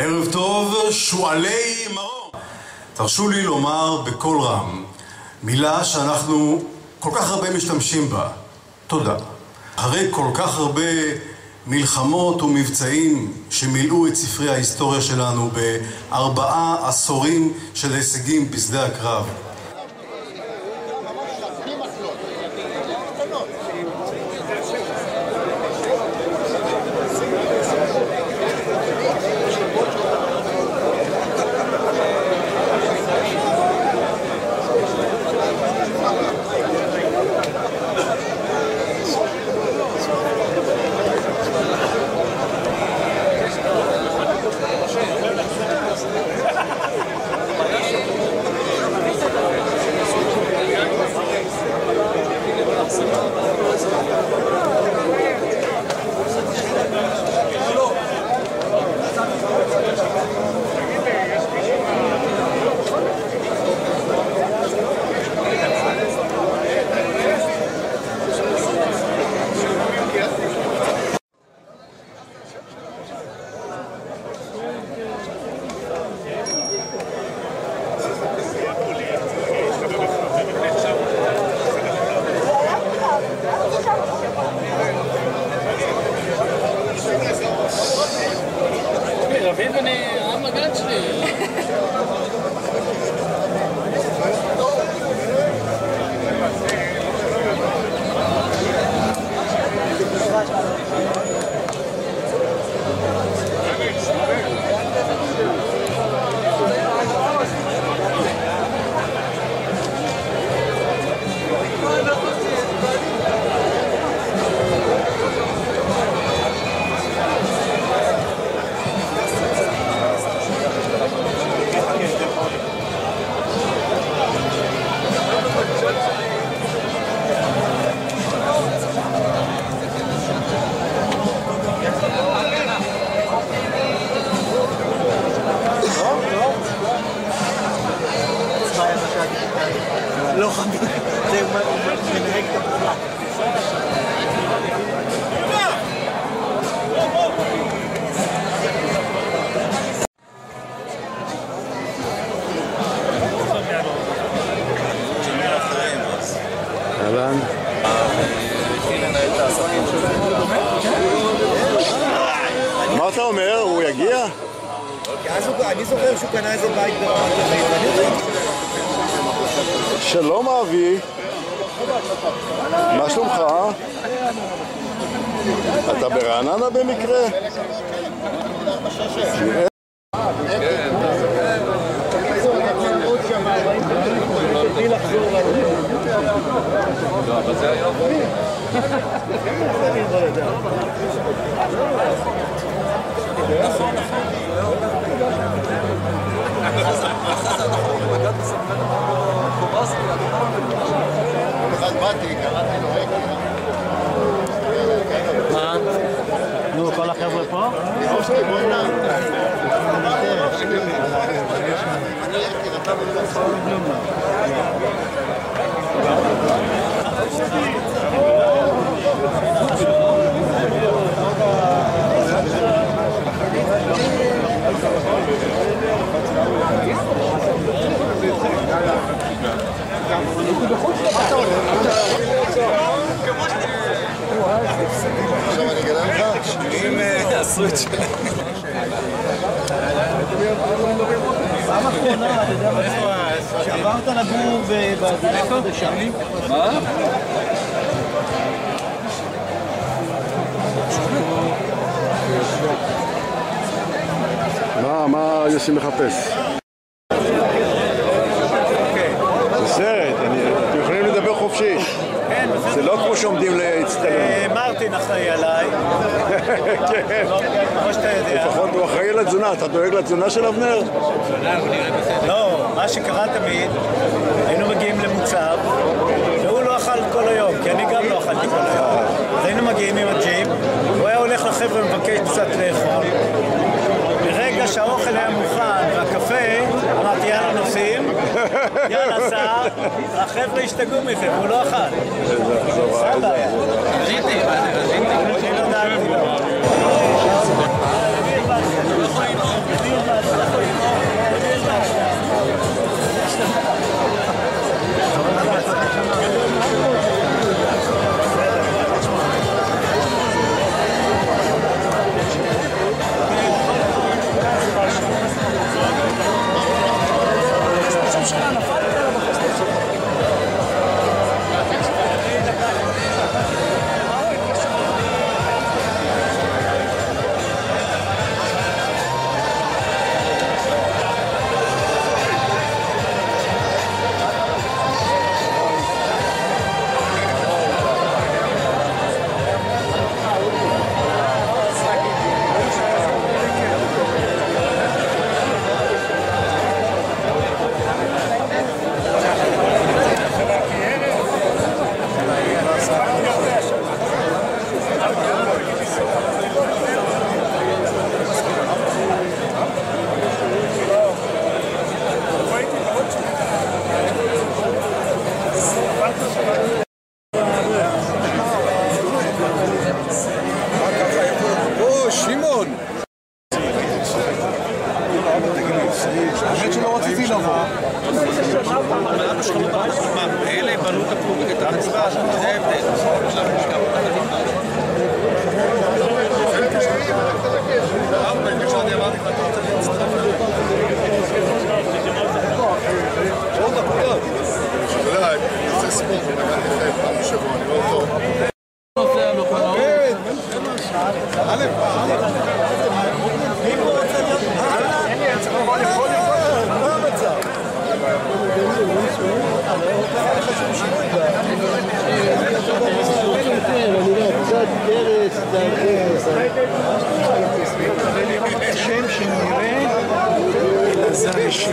ערב טוב, שועלי מרום. תרשו לי לומר בקול רם מילה שאנחנו כל כך הרבה משתמשים בה. תודה. אחרי כל כך הרבה מלחמות ומבצעים שמילאו את ספרי ההיסטוריה שלנו ב4 עשורים של הישגים בשדה הקרב. לא חמי, זה מנהג את הפרק. אהלן. התחיל לנהל את העסקים שלו. מה אתה אומר? הוא יגיע? אני זוכר שהוא קנה איזה בית ברמת אביב. שלום אבי, מה שלומך? אתה ברעננה במקרה? אבל זה היום. מה? נו, כל החבר'ה פה? עכשיו אני אגלה לך? אם עשו את שלהם. פעם אחרונה, אתה יודע, שעברת לגור בדירה חדשה. מה? מה יוסי מחפש? זה סרט, אתם יכולים לדבר חופשי. זה לא כמו שעומדים להצטלם. מרטין אחראי עליי. כן. כמו שאתה יודע. לפחות הוא אחראי לתזונה. אתה דואג לתזונה של אבנר? לא, מה שקרה תמיד, היינו מגיעים למוצב, והוא לא אכל כל היום, כי אני גם לא אכלתי כל היום. אז היינו מגיעים עם הג'יפ, הוא היה הולך לחבר'ה ומבקש קצת לאכול. ברגע שהאוכל היה מוכן והקפה, אמרתי יאללה נוסעים, יאללה סע, החבר'ה השתגעו מזה, והוא לא אכל. זה הבעיה. רזיתי, אני לא דאגתי לו. האמת שלא רציתי לבוא. אלה בנו את ההצבעה, זה ההבדל. זה ספורט, אני פעם בשבוע, אני לא טוב. השם שנראה אלעזר אישי.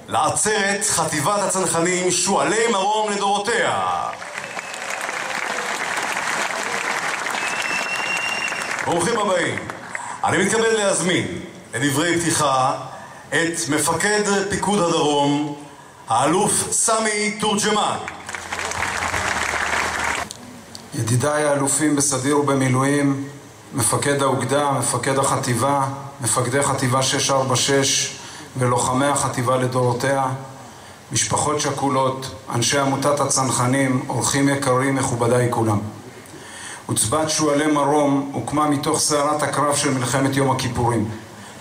לעצרת חטיבת הצנחנים שועלי מרום לדורותיה. ברוכים הבאים. אני מתכבד להזמין לדברי פתיחה את מפקד פיקוד הדרום, האלוף סמי תורג'מן. ידידיי האלופים בסדיר ובמילואים, מפקד האוגדה, מפקד החטיבה, מפקדי חטיבה 646 ולוחמי החטיבה לדורותיה, משפחות שכולות, אנשי עמותת הצנחנים, אורחים יקרים, מכובדיי כולם. עוצבת שועלי מרום הוקמה מתוך סערת הקרב של מלחמת יום הכיפורים,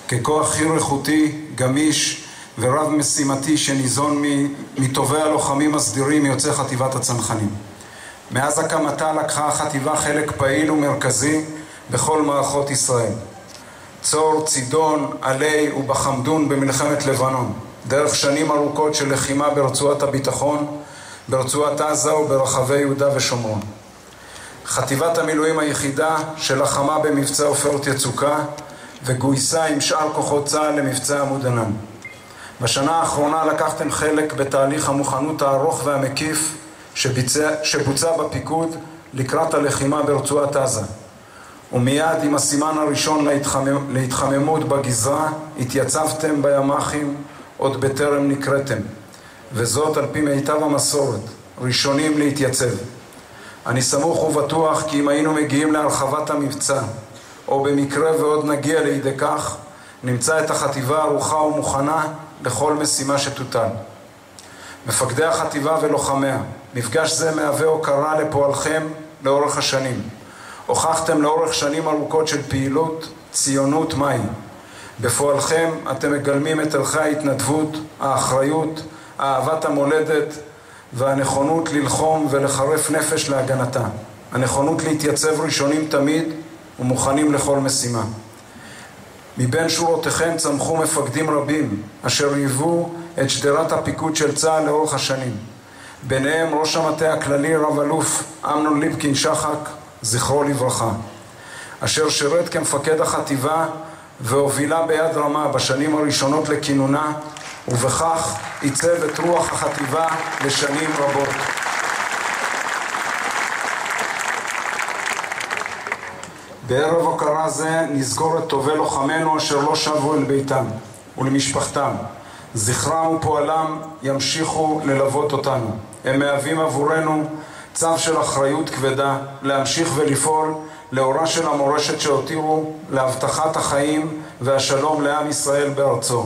ככוח חי"ר איכותי, גמיש ורב משימתי שניזון מטובי הלוחמים הסדירים יוצאי חטיבת הצנחנים. מאז הקמתה לקחה החטיבה חלק פעיל ומרכזי בכל מערכות ישראל. צור, צידון, עלי ובחמדון במלחמת לבנון, דרך שנים ארוכות של לחימה ברצועת הביטחון, ברצועת עזה וברחבי יהודה ושומרון. חטיבת המילואים היחידה שלחמה במבצע עופרת יצוקה וגויסה עם שאר כוחות צה"ל למבצע עמוד ענן. בשנה האחרונה לקחתם חלק בתהליך המוכנות הארוך והמקיף שבוצע בפיקוד לקראת הלחימה ברצועת עזה. ומיד עם הסימן הראשון להתחממות בגזרה התייצבתם בימ"חים עוד בטרם נקראתם, וזאת על פי מיטב המסורת, ראשונים להתייצב. אני סמוך ובטוח כי אם היינו מגיעים להרחבת המבצע, או במקרה ועוד נגיע לידי כך, נמצא את החטיבה ערוכה ומוכנה לכל משימה שתוטל. מפקדי החטיבה ולוחמיה, מפגש זה מהווה הוקרה לפועלכם לאורך השנים. הוכחתם לאורך שנים ארוכות של פעילות, ציונות מהי. בפועלכם אתם מגלמים את ערכי ההתנדבות, האחריות, אהבת המולדת והנכונות ללחום ולחרף נפש להגנתה. הנכונות להתייצב ראשונים תמיד ומוכנים לכל משימה. מבין שורותיכם צמחו מפקדים רבים אשר היוו את שדרת הפיקוד של צה"ל לאורך השנים. ביניהם ראש המטה הכללי רב אלוף אמנון ליפקין שחק, זכרו לברכה, אשר שירת כמפקד החטיבה והובילה ביד רמה בשנים הראשונות לכינונה, ובכך עיצב את רוח החטיבה לשנים רבות. בערב הוקרה זה נזכור את טובי לוחמינו אשר לא שבו אל ביתם ולמשפחתם. זכרם ופועלם ימשיכו ללוות אותנו. הם מהווים עבורנו צו של אחריות כבדה להמשיך ולפעול לאורה של המורשת שהותירו להבטחת החיים והשלום לעם ישראל בארצו.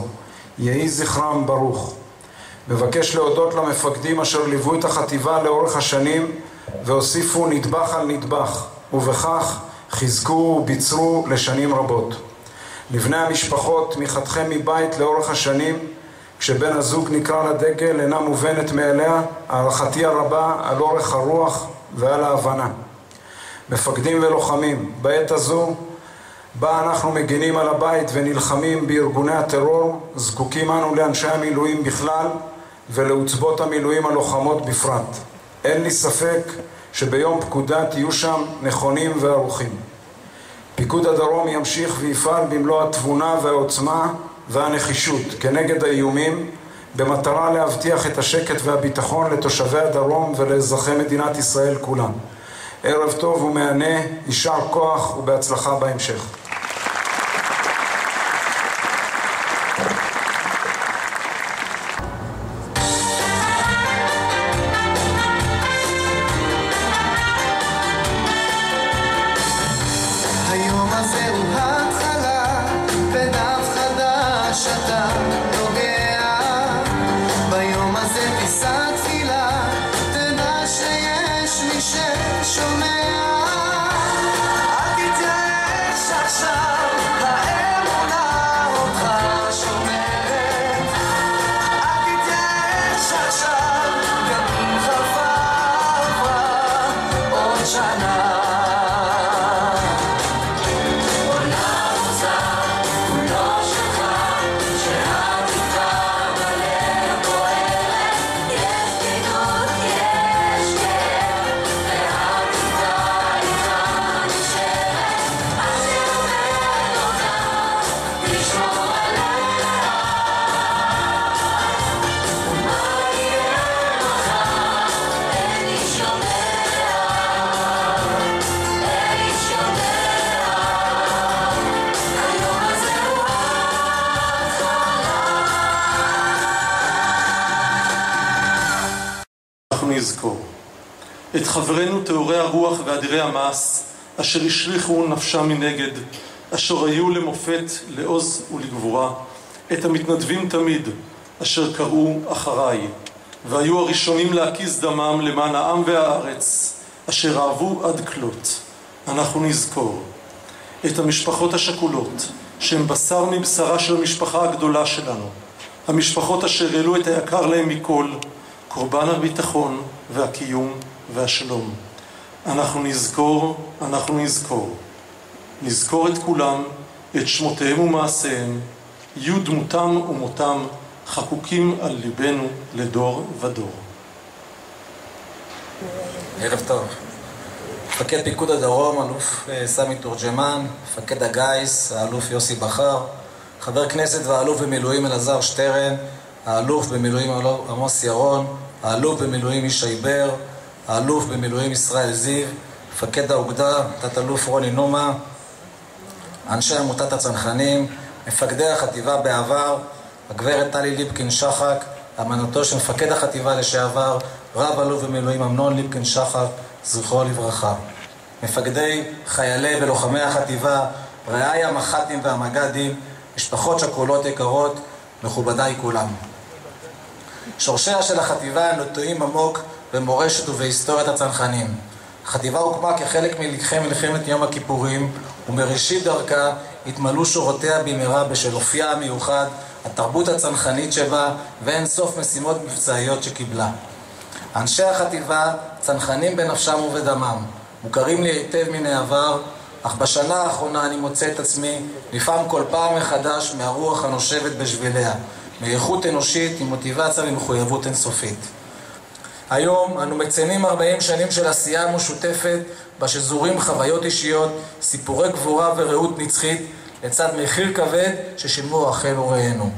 יהי זכרם ברוך. מבקש להודות למפקדים אשר ליוו את החטיבה לאורך השנים והוסיפו נדבך על נדבך, ובכך חיזקו וביצרו לשנים רבות. לבני המשפחות, תמיכתכם מבית לאורך השנים, כשבן הזוג נקרא לדגל אינה מובנת מאליה, הערכתי הרבה על אורך הרוח ועל ההבנה. מפקדים ולוחמים, בעת הזו בה אנחנו מגינים על הבית ונלחמים בארגוני הטרור, זקוקים אנו לאנשי המילואים בכלל ולעוצבות המילואים הלוחמות בפרט. אין לי ספק שביום פקודה תהיו שם נכונים וערוכים. פיקוד הדרום ימשיך ויפעל במלוא התבונה והעוצמה והנחישות כנגד האיומים, במטרה להבטיח את השקט והביטחון לתושבי הדרום ולאזרחי מדינת ישראל כולם. ערב טוב ומהנה, יישר כוח ובהצלחה בהמשך. שומע, אל תתייאש נזכור את חברינו תאורי הרוח ואדירי המעש, אשר השליחו נפשם מנגד, אשר היו למופת, לעוז ולגבורה, את המתנדבים תמיד, אשר קראו אחריי, והיו הראשונים להקיז דמם למען העם והארץ, אשר אהבו עד כלות. אנחנו נזכור את המשפחות השכולות, שהן בשר מבשרה של המשפחה הגדולה שלנו, המשפחות אשר העלו את היקר להם מכל, קורבן הביטחון והקיום והשלום. אנחנו נזכור את כולם, את שמותיהם ומעשיהם, יהיו דמותם ומותם חקוקים על ליבנו לדור ודור. ערב טוב. מפקד פיקוד הדרום, אלוף סמי תורג'מן, מפקד הגיס, האלוף יוסי בחר, חבר כנסת והאלוף במילואים אלעזר שטרן, האלוף במילואים עמוס ירון, האלוף במילואים ישי בר, האלוף במילואים ישראל זיו, מפקד האוגדה, תת-אלוף רוני נומה, אנשי עמותת הצנחנים, מפקדי החטיבה בעבר, הגברת טלי ליפקין שחק, אמנתו של מפקד החטיבה לשעבר, רב אלוף במילואים אמנון ליפקין שחק, זכרו לברכה. מפקדי, חיילי ולוחמי החטיבה, רעי המח"טים והמג"דים, משפחות שכולות יקרות, מכובדיי כולם. שורשיה של החטיבה נטועים עמוק במורשת ובהיסטוריית הצנחנים. החטיבה הוקמה כחלק מלקחי מלחמת יום הכיפורים, ומראשית דרכה התמלאו שורותיה במהרה בשל אופייה המיוחד, התרבות הצנחנית שבה ואין סוף משימות מבצעיות שקיבלה. אנשי החטיבה צנחנים בנפשם ובדמם, מוכרים לי היטב מן העבר, אך בשנה האחרונה אני מוצא את עצמי לפעם כל פעם מחדש מהרוח הנושבת בשביליה, מאיכות אנושית עם מוטיבציה ומחויבות אינסופית. היום אנו מציינים 40 שנים של עשייה משותפת בה שזורים חוויות אישיות, סיפורי גבורה ורעות נצחית לצד מחיר כבד ששילמו אחינו ורעינו.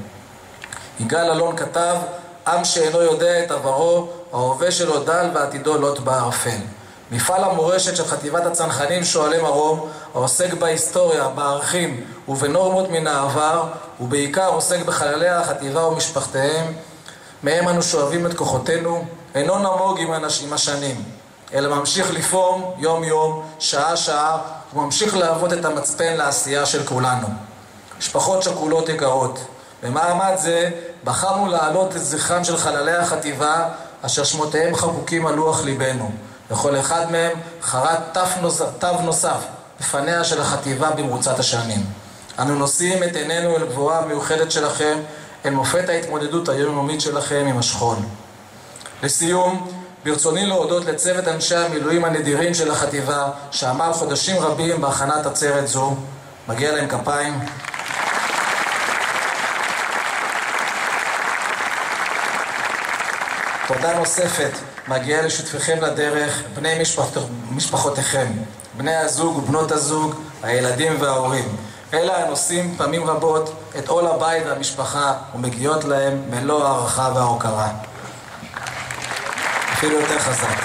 יגאל אלון כתב, עם שאינו יודע את עברו, ההווה שלו דל ועתידו לוט בערפל. מפעל המורשת של חטיבת הצנחנים שואלי מרום, העוסק בהיסטוריה, בערכים ובנורמות מן העבר, ובעיקר עוסק בחללי החטיבה ומשפחתיהם, מהם אנו שואבים את כוחותינו, אינו נמוג עם השנים, אלא ממשיך לפעום יום יום, שעה שעה, וממשיך להוות את המצפן לעשייה של כולנו. משפחות שכולות יקרות, במעמד זה בחרנו להעלות את זכרם של חללי החטיבה, אשר שמותיהם חקוקים על לוח ליבנו. וכל אחד מהם חרת תו נוסף בפניה של החטיבה במרוצת השנים. אנו נושאים את עינינו אל גבורה המיוחדת שלכם, אל מופת ההתמודדות היומיומית שלכם עם השכול. לסיום, ברצוני להודות לצוות אנשי המילואים הנדירים של החטיבה, שעמל חודשים רבים בהכנת עצרת זו. מגיע להם כפיים. תודה נוספת מגיעה לשותפיכם לדרך, בני משפחותיכם, בני הזוג ובנות הזוג, הילדים וההורים. אלה הנושאים פעמים רבות את עול הבית והמשפחה ומגיעות להם מלוא הערכה וההוקרה. אפילו יותר חזק.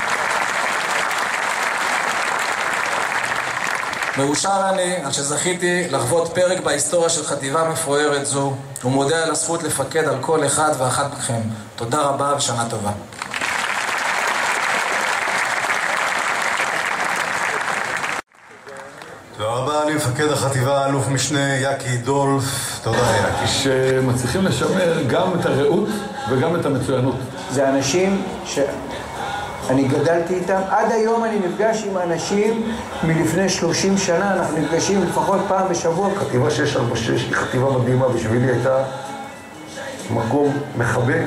מאושר אני על שזכיתי לחוות פרק בהיסטוריה של חטיבה מפוארת זו, ומודה על הזכות לפקד על כל אחד ואחת מכם. תודה רבה ושנה טובה. תודה רבה למפקד החטיבה, אלוף משנה יקי דולף. תודה יקי. שמצליחים לשמר גם את הרעות וגם את המצוינות. זה אנשים שאני גדלתי איתם. עד היום אני נפגש עם אנשים מלפני 30 שנה, אנחנו נפגשים לפחות פעם בשבוע. חטיבה 646 היא חטיבה מדהימה, בשבילי הייתה מקום מחבק.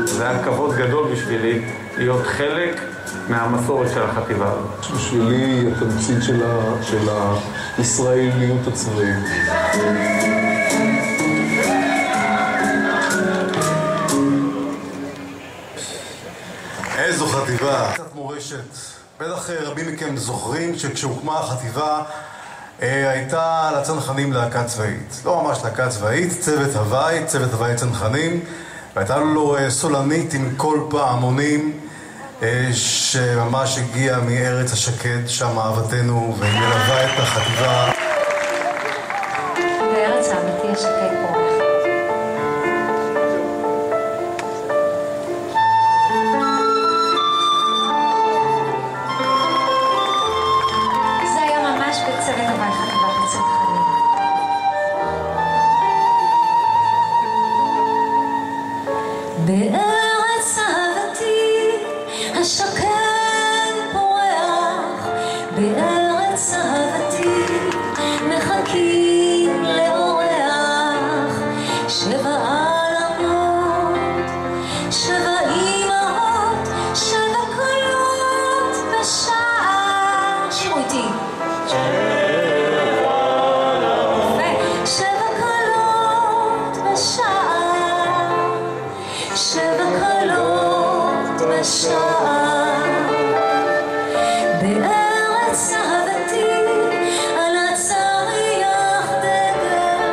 זה היה כבוד גדול בשבילי להיות חלק מהמסורת של החטיבה. בשבילי התמצית של הישראליות הצבאית. איזו חטיבה. קצת מורשת. בטח רבים מכם זוכרים שכשהוקמה החטיבה הייתה לצנחנים להקה צבאית. לא ממש להקה צבאית, צוות הוואי צנחנים, והייתה לו סולנית עם כל פעמונים שממש הגיעה מארץ השקד, שם אהבתנו, והיא מלווה את החטיבה. בארץ האמיתי השקד פורח. בארץ אהבתי השקט פורח, בארץ אהבתי מחכים לאורח, שבע עלמות, שבע אמהות, שבע קולות בשעה. שירו איתי. שבע קולות בשעה, שבע קולות בשעה. בארץ אהבתי על הצריח דגל,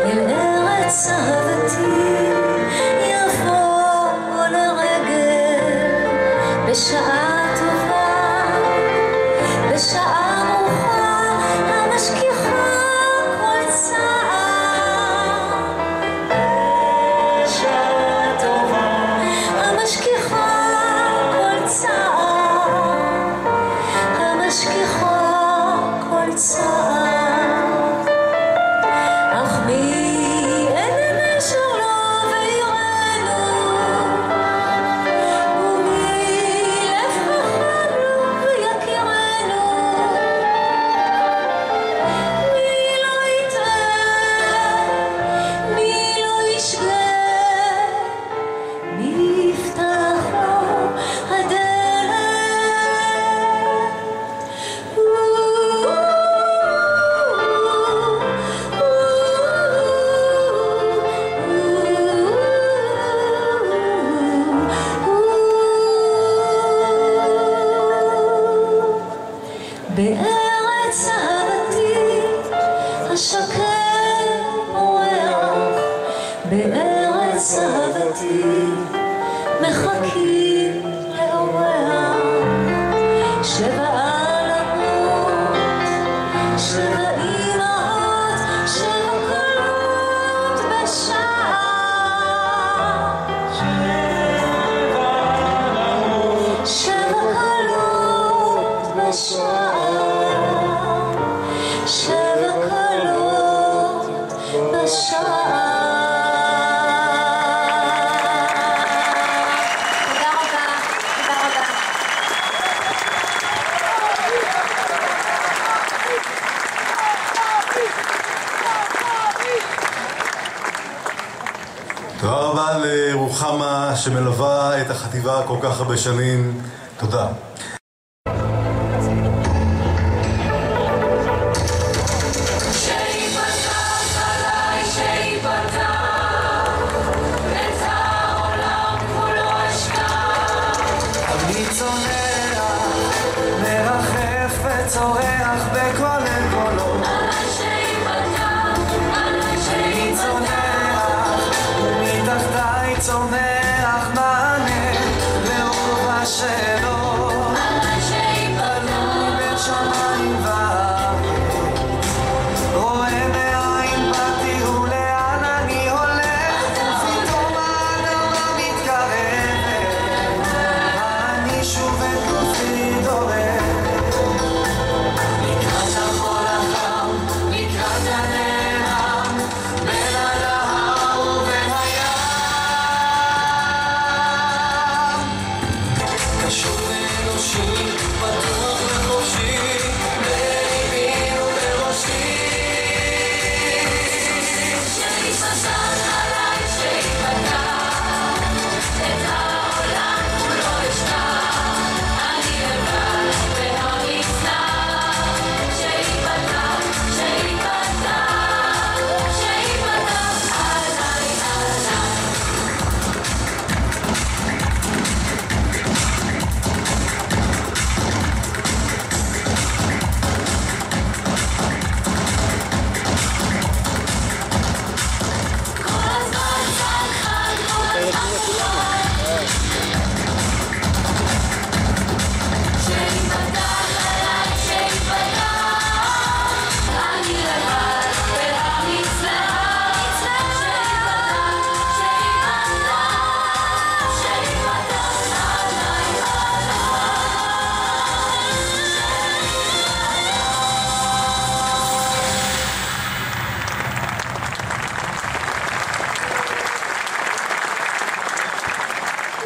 אל ארץ אהבתי יבוא לרגל, בשעה טובה, בשעה מאוחר, המשכיחה כל צער. בשעה טובה, המשכיחה כל צער, המשכיחה כל צער. אך מי אין נשר לו ויראנו, ומי לב חכם לו ויכירנו. מי לא יטעה, מי לא ישגה, מי יפתח לו הדלת. בארץ אהבתי השקט פורח, בארץ אהבתי מחכים לאורח, שבע עלמות, שבע אמהות, שבע קולות בשעה. שבע קולות בשעה, שבע קולות בשעה. תודה רבה, תודה רבה. תודה רבה לרוחמה שמלווה את החטיבה כל כך הרבה שנים. תודה. אני צונח, מרחף וצורח בכל קולות. אני צונח, ומתחתיי צומח מענה לאהובה שלו.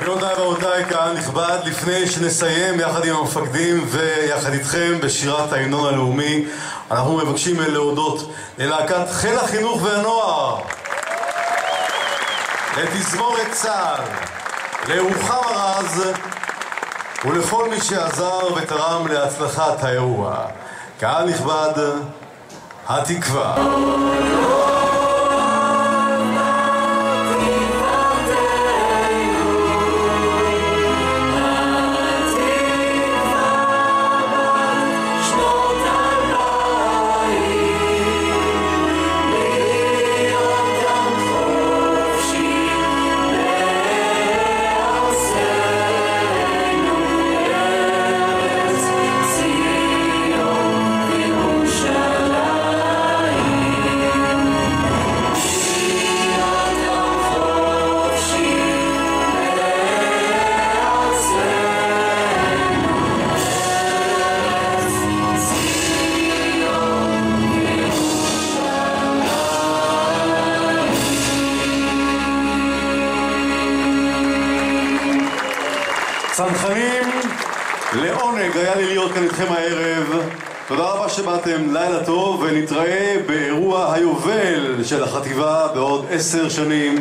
גבירותיי ורבותיי, קהל נכבד, לפני שנסיים יחד עם המפקדים ויחד איתכם בשירת ההמנון הלאומי, אנחנו מבקשים להודות ללהקת חיל החינוך והנוער, לתזמורת צה"ל, לרוחמה רז ולכל מי שעזר ותרם להצלחת האירוע. קהל נכבד, התקווה. צנחנים, לעונג היה לי להיות כאן איתכם הערב. תודה רבה שבאתם, לילה טוב, ונתראה באירוע היובל של החטיבה בעוד 10 שנים.